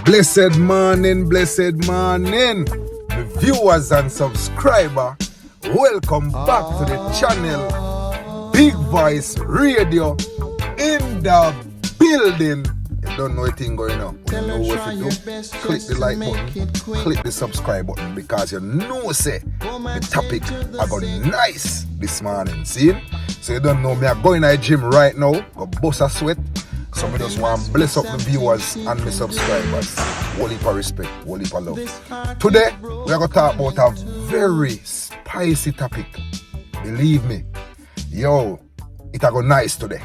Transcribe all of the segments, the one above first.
Blessed morning, the viewers and subscriber. Welcome back to the channel. Big Voice Radio in the building. You don't know anything going on. You know what to do. Click the like button, click the subscribe button, because you know say the topic I got nice this morning. See? So you don't know me, I'm going to the gym right now, go bust a sweat. So I just want to bless up the viewers and the subscribers. Whole heap of respect, whole heap of love. Today, we are going to talk about a very spicy topic. Believe me. Yo, it a go nice today.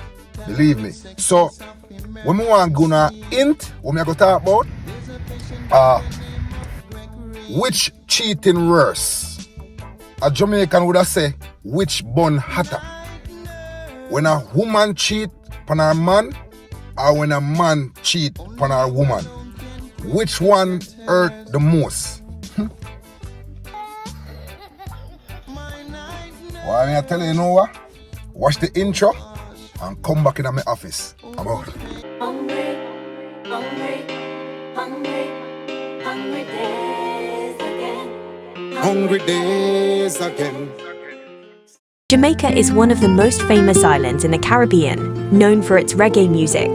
Believe me. So, when we want to hint, what we are going to talk about, which cheating worse? A Jamaican would have said, which bun hotter? When a woman cheat on her man, or when a man cheat on a woman? Which one hurt the most? Well, I tell you, what? Watch the intro and come back in my office. I'm out. Hungry days again. Jamaica is one of the most famous islands in the Caribbean, known for its reggae music,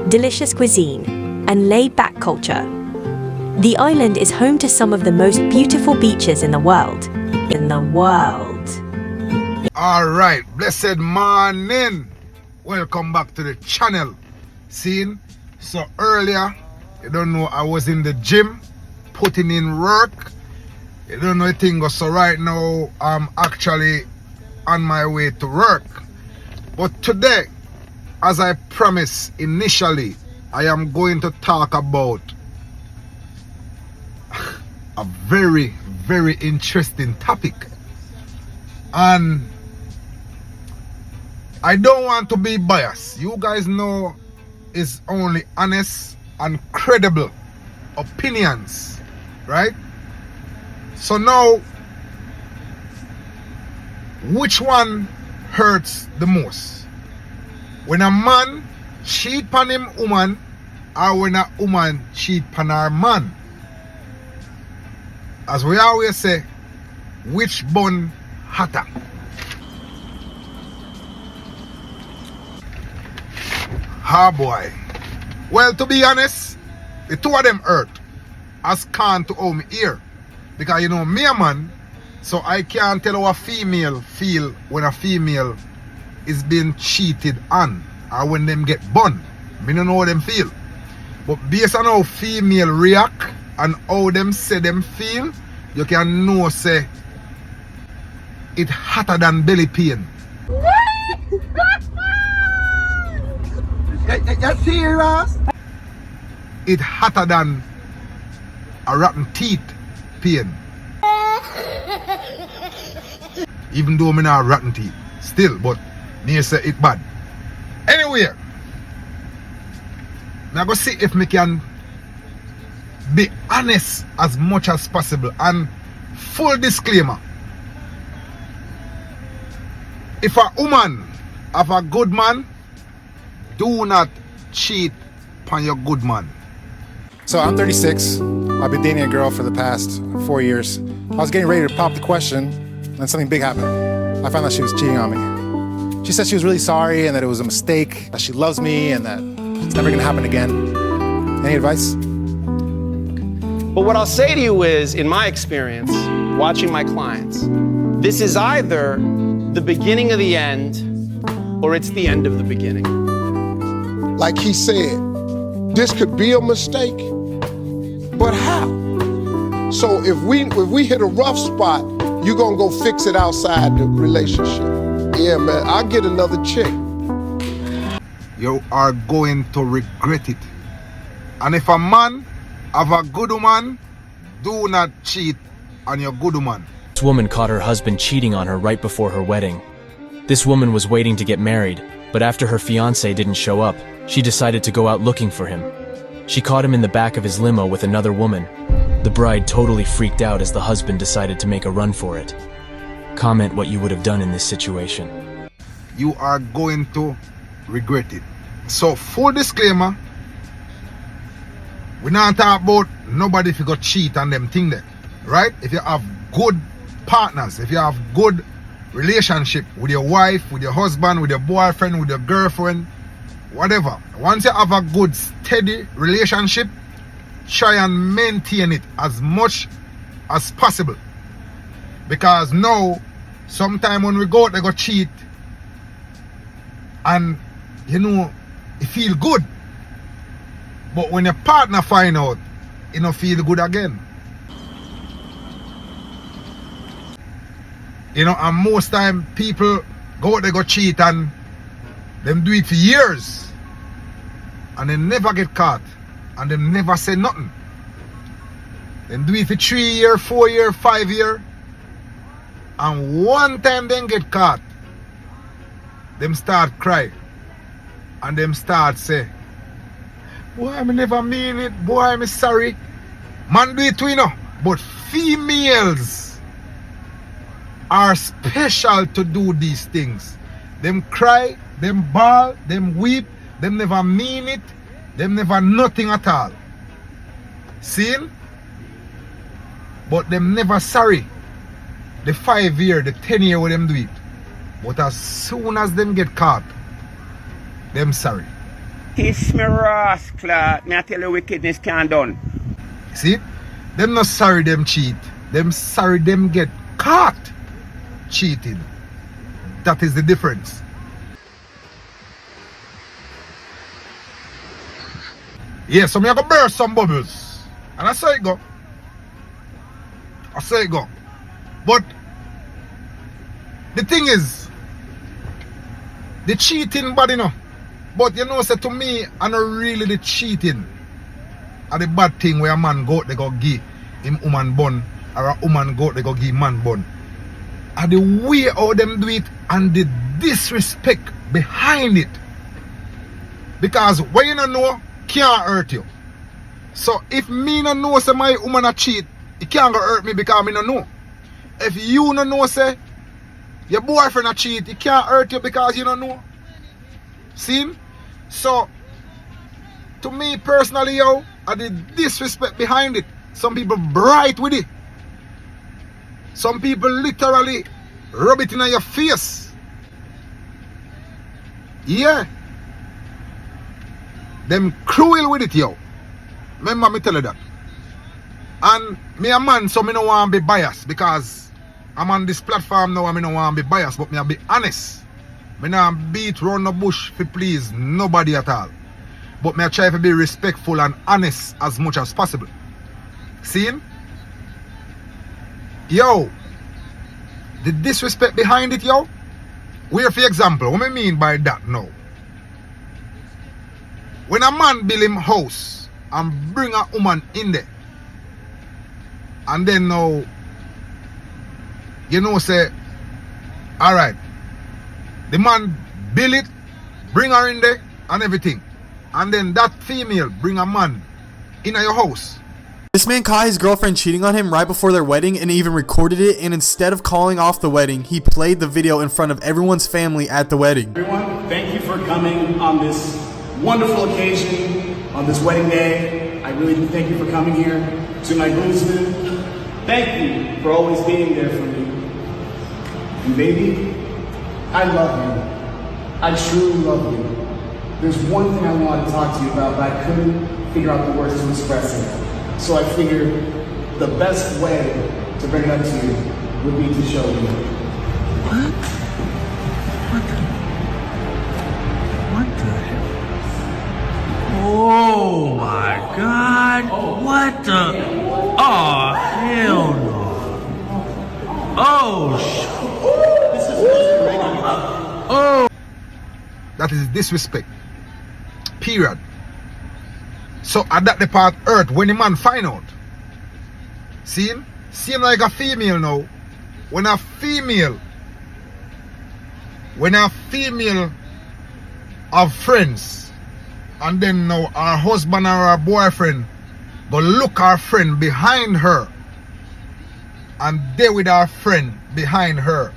delicious cuisine, and laid-back culture. The island is home to some of the most beautiful beaches in the world. Alright, blessed morning. Welcome back to the channel. Seen? So earlier, you don't know, I was in the gym, putting in work. You don't know anything, so right now, I'm actually on my way to work. But today, as I promised initially, I am going to talk about a very, very interesting topic. And I don't want to be biased. You guys know it's only honest and credible opinions, right? So now, which one hurts the most? When a man cheat on him woman, or when a woman cheat on her man? As we always say, which bun hotter? Ah boy. Well, to be honest, the two of them hurt as can't to owe me ear. Because you know, me a man, so I can't tell how a female feel when a female is being cheated on, or when them get bun. Me don't know how them feel. But based on how female react and how them say them feel, you can know say it hotter than belly pain. You serious? It hotter than a rotten teeth pain. Even though me not rotten teeth, still, but me say it bad. Anyway, I'm gonna see if me can be honest as much as possible. And full disclaimer: if a woman have a good man, do not cheat on your good man. So I'm 36. I've been dating a girl for the past 4 years. I was getting ready to pop the question, and something big happened. I found out she was cheating on me. She said she was really sorry and that it was a mistake, that she loves me and that it's never gonna happen again. Any advice? But what I'll say to you is, in my experience, watching my clients, this is either the beginning of the end or it's the end of the beginning. Like he said, this could be a mistake, but how? So if we hit a rough spot, you gonna go fix it outside the relationship. Yeah, man, I'll get another chick. You are going to regret it. And if a man have a good woman, do not cheat on your good woman. This woman caught her husband cheating on her right before her wedding. This woman was waiting to get married, but after her fiancé didn't show up, she decided to go out looking for him. She caught him in the back of his limo with another woman. The bride totally freaked out as the husband decided to make a run for it. Comment what you would have done in this situation. You are going to regret it. So, full disclaimer, We not talk about nobody if you go cheat on them thing there. Right? If you have good partners, if you have good relationship with your wife, with your husband, with your boyfriend, with your girlfriend, whatever. Once you have a good, steady relationship, try and maintain it as much as possible. Because now, sometime when we go out, they go cheat, and you know, it feel good. But when your partner find out, it don't feel good again. You know, and most time people go out, they go cheat, and them do it for years, and they never get caught, and they never say nothing. Them do it for 3 years, 4 years, 5 years, and one time they get caught, them start cry, and them start say, boy, I never mean it, boy, I'm sorry. Man do it too, you know, but females are special to do these things. Them cry, them bawl, them weep, them never mean it, them never nothing at all. See? But them never sorry. The 5 year, the 10 year when them do it. But as soon as them get caught, them sorry. Kiss me rascal, me I tell you wickedness can't done. See? Them not sorry them cheat. Them sorry them get caught cheating. That is the difference. Yeah, so me I go burst some bubbles. And I say it go. I say it go. But the thing is, the cheating bad, you know. But you know, say to me, I not really the cheating are the bad thing where a man go out, they go give him woman bun, or a woman go out, they go give man bun. And the way how them do it and the disrespect behind it. Because what you don't know can't hurt you. So if me no know say my woman a cheat, it can't go hurt me because me no know. If you no know say your boyfriend a cheat, it can't hurt you because you don't know. See? So to me personally, yo, I the disrespect behind it. Some people bright with it. Some people literally rub it in your face. Yeah. Them cruel with it, yo. Remember me tell you that. And me a man, so me no want to be biased because I'm on this platform now and me no want to be biased, but me a be honest. Me not beat round the bush to please nobody at all. But me a try to be respectful and honest as much as possible. See? Yo, the disrespect behind it, yo. Where for example, what I mean by that now? When a man build him house and bring a woman in there, and then now, you know, say, alright, the man build it, bring her in there and everything. And then that female bring a man in your house. This man caught his girlfriend cheating on him right before their wedding and even recorded it, and instead of calling off the wedding, he played the video in front of everyone's family at the wedding. Everyone, thank you for coming on this wonderful occasion, on this wedding day. I really do thank you for coming here. To my groomsmen, thank you for always being there for me. And baby, I love you. I truly love you. There's one thing I wanted to talk to you about, but I couldn't figure out the words to express it. So I figured the best way to bring it up to you would be to show you. What? What the hell? Oh my God! What the? Oh hell no! Oh That is disrespect. Period. So at that the part hurt when the man find out. See him? See him like a female now. When a female have friends, and then now her husband or her boyfriend go look her friend behind her, and they with her friend behind her,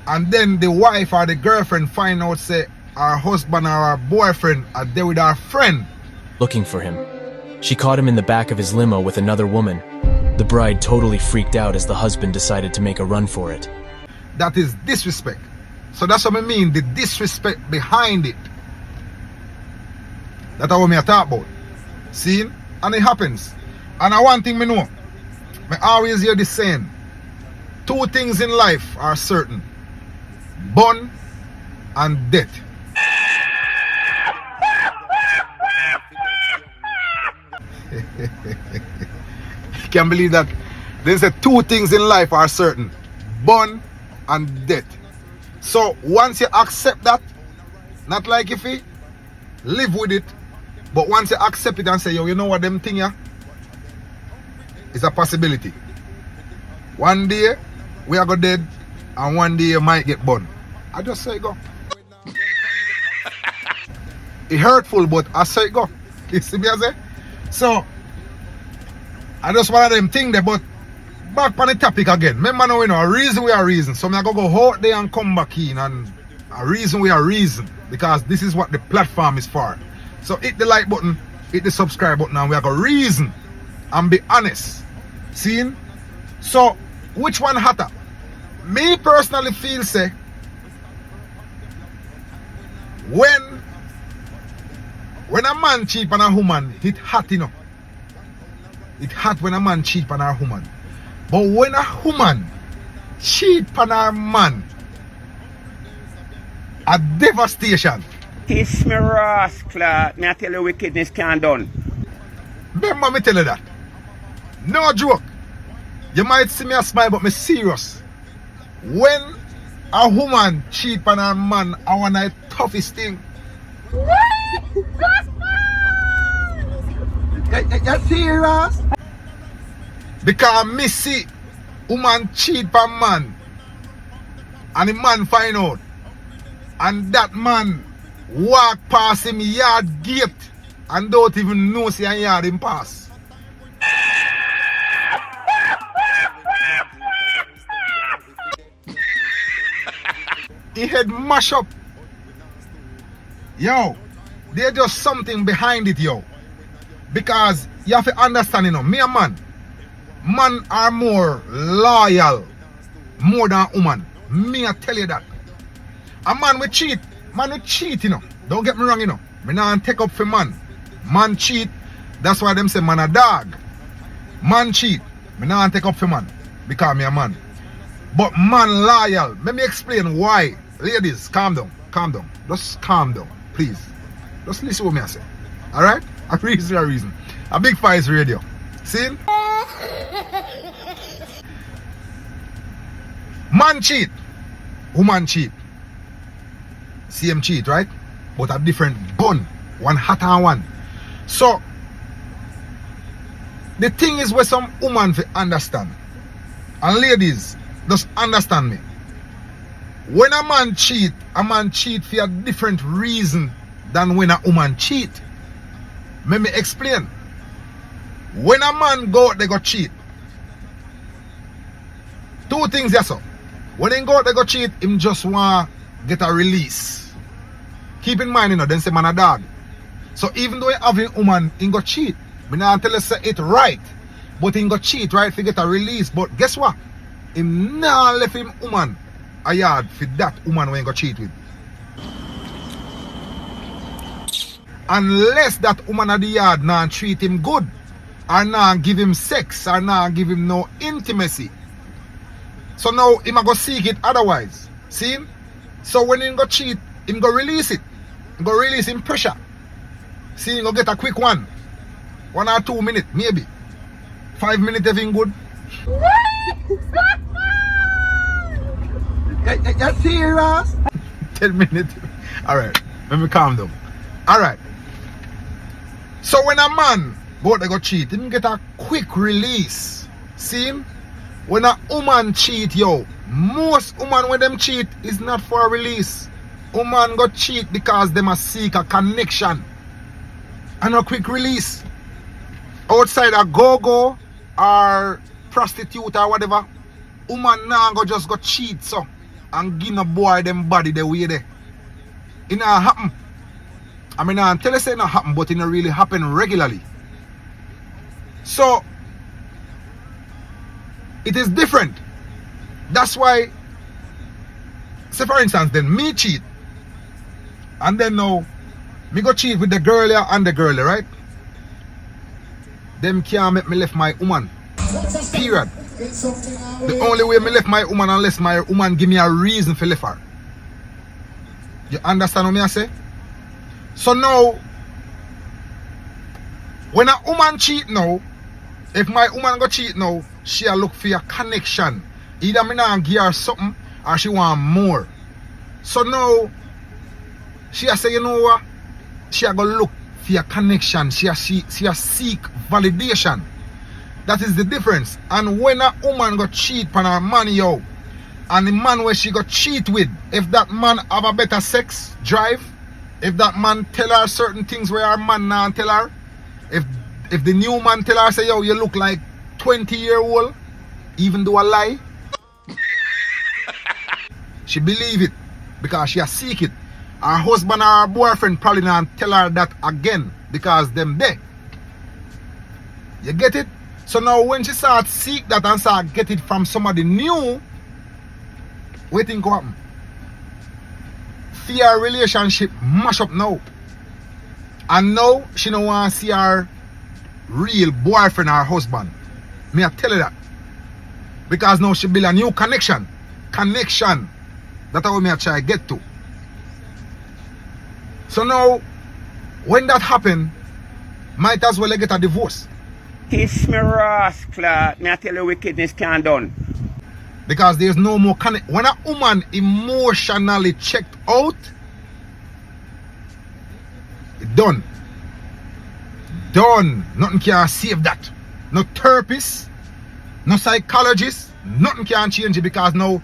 and then the wife or the girlfriend find out say her husband or her boyfriend are there with her friend looking for him. She caught him in the back of his limo with another woman. The bride totally freaked out as the husband decided to make a run for it. That is disrespect. So that's what I mean, the disrespect behind it. That's what I talk about. See? And it happens. And one thing I know, I always hear this saying, two things in life are certain. BUN and death. Can't believe that. They say two things in life are certain. BUN and death. So once you accept that, not like if you live with it, but once you accept it and say, yo, you know what them thing ya? It's a possibility. One day we are go dead and one day you might get burned. I just say go. It hurtful, but I say go. You see me I say? So I just one of them thing there, but back on the topic again. Remember now, you know, a reason we are reason. So I'm going to go out there and come back in, and a reason we are reason. Because this is what the platform is for. So hit the like button, hit the subscribe button, and we are going to reason and be honest. See? So, which one hotter? Me personally feel say, when a man cheat on a woman, it hot, you know. It hot when a man cheat on a woman. But when a woman cheat on her man, a devastation. Kiss me rascal, me I tell you wickedness can't done. Remember me tell you that. No joke. You might see me a smile, but me serious. When a woman cheat on her man, I want the toughest thing. You serious? Because me see woman cheat on man and the man find out, and that man walk past him yard gate and don't even know see a yard him pass. He head mash up. Yo, there's just something behind it, yo. Because you have to understand, you know, me and man are more loyal more than woman. Me I tell you that. A man will cheat, you know. Don't get me wrong, you know. Me not take up for man. Man cheat, that's why them say man a dog. Man cheat, me not take up for man because me a man. But man loyal. Let me explain why. Ladies, calm down. Just calm down, please. Just listen what me I say. Alright? A reason. A big Fives Radio. See? Man cheat, woman cheat. Same cheat, right? But a different bun. One hotter than one. So, the thing is where some woman fi understand. And ladies, just understand me. When a man cheat for a different reason than when a woman cheat. Let me explain. When a man go out, they go cheat. Two things, yes sir. When they go out, they go cheat, him just want get a release. Keep in mind, you know, then say man a dog. So even though he having a woman, he go cheat. Me not tell you say it right. But he go cheat, right, to get a release. But guess what? Him not left him woman a yard for that woman when he go cheat with. Unless that woman at the yard not treat him good, or not give him sex, or not give him no intimacy. So now him a go seek it otherwise. See him? So when he go cheat, him go release it. He go release him pressure. See, he go get a quick one. 1 or 2 minutes, maybe. 5 minutes everything good. You serious? 10 minutes. Alright, let me calm down. Alright. So when a man go out, they go cheat, him get a quick release. See him? When a woman cheat, yo, most woman when them cheat is not for a release. Woman go cheat because them a seek a connection and a quick release. Outside a go-go or prostitute or whatever, woman now go just go cheat so and give no boy them body the way there. It not happen. I mean, I tell you say it not happen, but it not really happen regularly. So it is different. That's why, say for instance, then me cheat, and then now me go cheat with the girl here and the girl, right? Them can't make me left my woman. Period. The only way me left my woman unless my woman give me a reason for left her. You understand what me I say? So now, when a woman cheat now, if my woman go cheat now, she'll look for a connection. Either me not give her something or she want more. So now, she'll say, you know what? She'll go look for a connection. She'll seek validation. That is the difference. And when a woman go cheat on her man, yo, and the man where she go cheat with, if that man have a better sex drive, if that man tell her certain things where her man not tell her, if the new man tell her, say, yo, you look like 20-year-old, even though a lie, she believe it because she a seek it. Her husband or her boyfriend probably not tell her that again because them there. You get it? So now when she start seek that and start get it from somebody new, what think will happen? Fear relationship mash up now. And now she don't want to see her real boyfriend or husband. Me I tell her that. Because now she build a new connection. Connection. That's how me I try to get to. So now, when that happen, might as well get a divorce. Kiss me rascal, me I tell you wickedness can't done. Because there's no more connect. When a woman emotionally checked out, it done. Done. Nothing can save that. No therapist, no psychologist, nothing can change it because now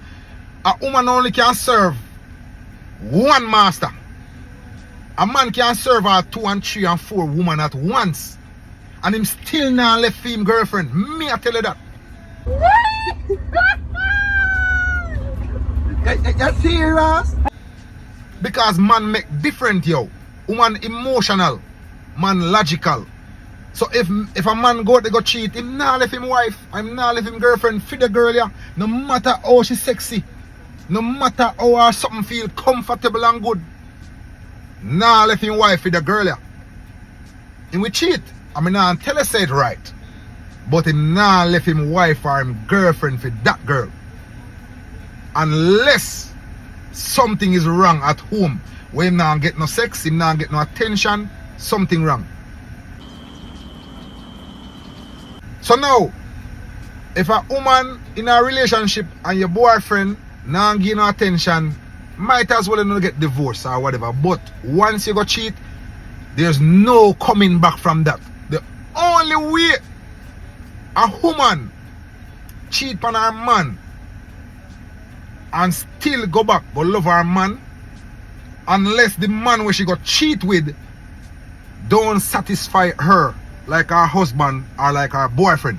a woman only can serve one master. A man can serve her 2 and 3 and 4 women at once. And him still not left him girlfriend. Me I tell you that. You serious? Because man make different, yo. Woman emotional, man logical. So if a man go to go cheat, him not left him wife, him not left him girlfriend for the girl, yeah. No matter how she sexy, no matter how her something feel comfortable and good, nah left him wife for the girl, yeah. Him will cheat. I mean, nah tell her say it right, but him nah left him wife or him girlfriend for that girl. Unless something is wrong at home, where him not get no sex, him not get no attention, something wrong. So now, if a woman in a relationship and your boyfriend not give no attention, might as well not get divorced or whatever. But once you go cheat, there's no coming back from that. The only way a woman cheat on her man and still go back but love her man, unless the man where she got cheat with don't satisfy her like her husband or like her boyfriend.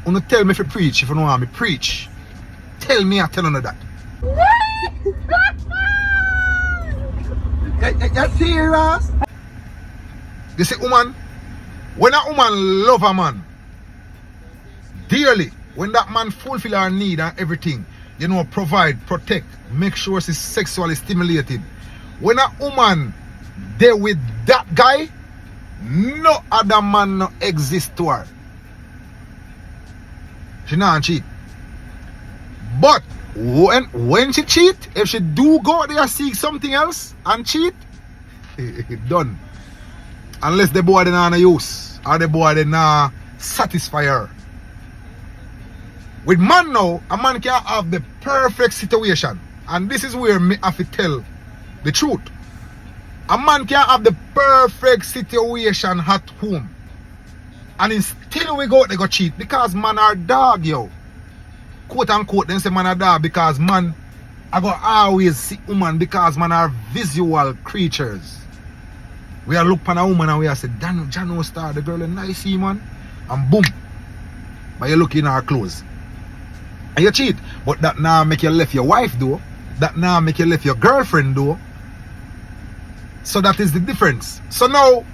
You tell me if you preach, if you don't want me preach. Tell me I tell you that. You serious? You see, woman, when a woman love a man dearly, when that man fulfill her need and everything, you know, provide, protect, make sure she's sexually stimulated. When a woman there with that guy, no other man no exist to her. She not cheat. But when she cheat, if she do go there seek something else and cheat, done. Unless the boy not use or the boy not satisfy her. With man now, a man can have the perfect situation. And this is where me have to tell the truth. A man can have the perfect situation at home. And he still we go, they go cheat. Because man are dog, yo. Quote unquote, they say man are dog because man, I go always see woman because man are visual creatures. We are look on a woman and we are say, Jano star, the girl is nice, man. And boom. But you look in her clothes. And you cheat. But that now make you left your wife though. That now make you left your girlfriend though. So that is the difference. So now,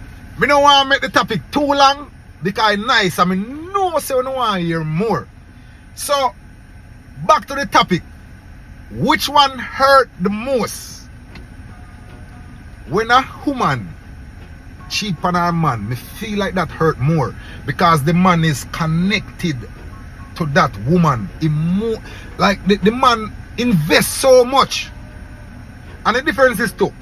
Me don't want to make the topic too long because it's nice and me know say we don't want to hear more. So, back to the topic. Which one hurt the most? When a woman cheat on her man, me feel like that hurt more because the man is connected to that woman. Like the man invests so much. And the difference is too.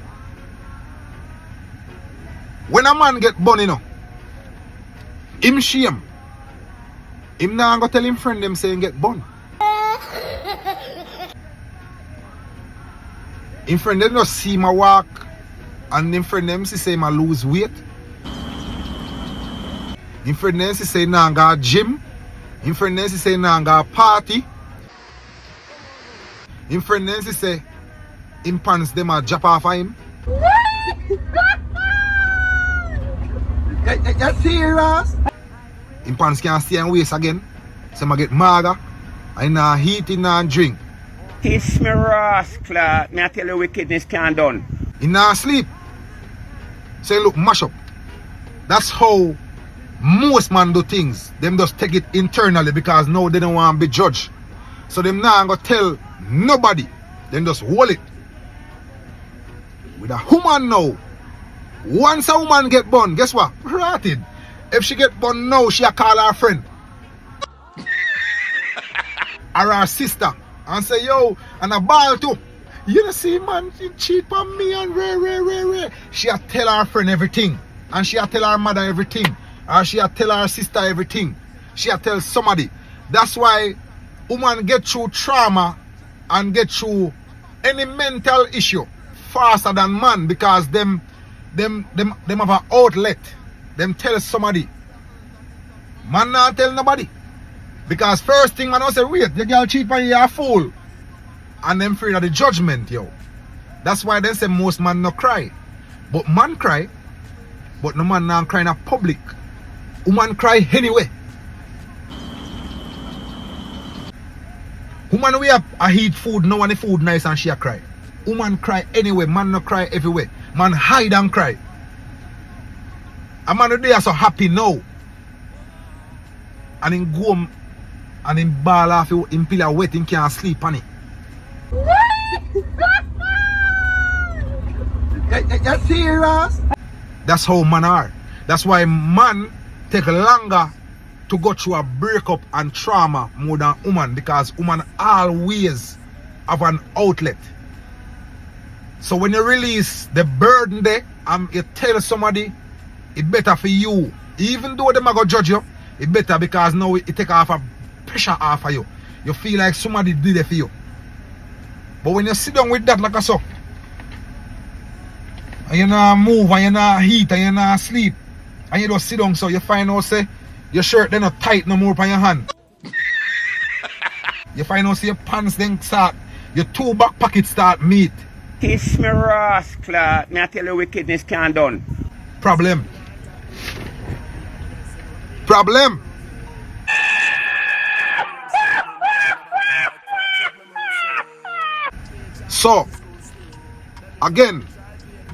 When a man get bun, you know, him shame. Him now go tell him friend them saying get bun. Him friend them just see my walk and him friend them say I lose weight. Him friend them say nah go gym. Him friend them say nah go party. Him friend them say him pants them a drop off of him. You serious? Him pants can't stay and waist again. So I get maga. I nah eat, I nah drink. Kiss me rascal, me I tell you wickedness can't done. He nah sleep. So he look mash up. That's how most man do things. Them just take it internally because now they don't want to be judged. So them nah go tell nobody. Them just hold it. With a woman now, once a woman get bun, guess what? Rotted. If she get bun now, she a call her friend. Or her sister. And say, yo, and a ball too. You know see man, she cheat on me and rare. She a tell her friend everything. And she a tell her mother everything. Or she a tell her sister everything. She a tell somebody. That's why woman get through trauma and get through any mental issue faster than man because them have an outlet. Them tell somebody. Man not tell nobody. Because first thing man will say, wait, the girl cheat on you, you're a fool. And them afraid of the judgment, yo. That's why they say most man no cry. But man cry, but no man not cry in public. Woman cry anyway. Woman we have a eat food, no one the food nice and she a cry. Woman cry anyway, man no cry everywhere. Man hide and cry. A man today are so happy now. And in go home and in ball off in pillar wet, him can't sleep on it. You serious? That's how man are. That's why man take longer to go through a breakup and trauma more than woman because woman always have an outlet. So when you release the burden there and you tell somebody it better for you, even though they might go judge you, it better because now it take off a pressure off of you. You feel like somebody did it for you. But when you sit down with that like a so, and you not move and you not eat and you not sleep, and you just sit down so you find out say your shirt then not tight no more on your hand. You find out say your pants then start, your two back pockets start meet. Kiss me rascal, me I tell you wickedness can't done. Problem. So, again,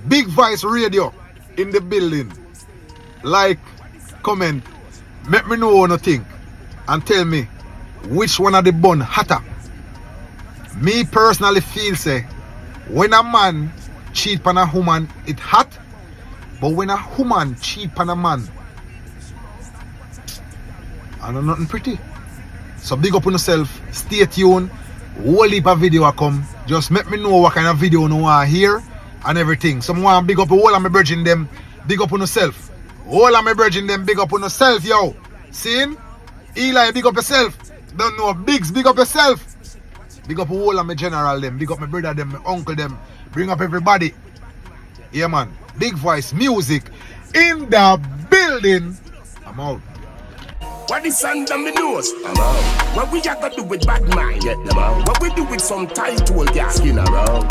Big Voice Radio in the building. Like, comment, make me know what you think, and tell me which one of the bun hotter. Me personally feel say, when a man cheat on a woman, it hot. But when a woman cheat on a man, I know nothing pretty. So big up on yourself, stay tuned. Whole heap of video will come. Just make me know what kind of video you want to hear and everything. Someone big up all of my bridging them, big up on yourself. All of my bridging them, big up on yourself, yo. Seen? Eli, big up yourself. Don't know, Biggs, big up yourself. Big up all of my general them, big up my brother them, my uncle them. Bring up everybody. Yeah man, Big Voice music in the building. I'm out. What the sun on me nose? I'm out. What we got to do with bad mind? What we do with some tight old gas? Skin around.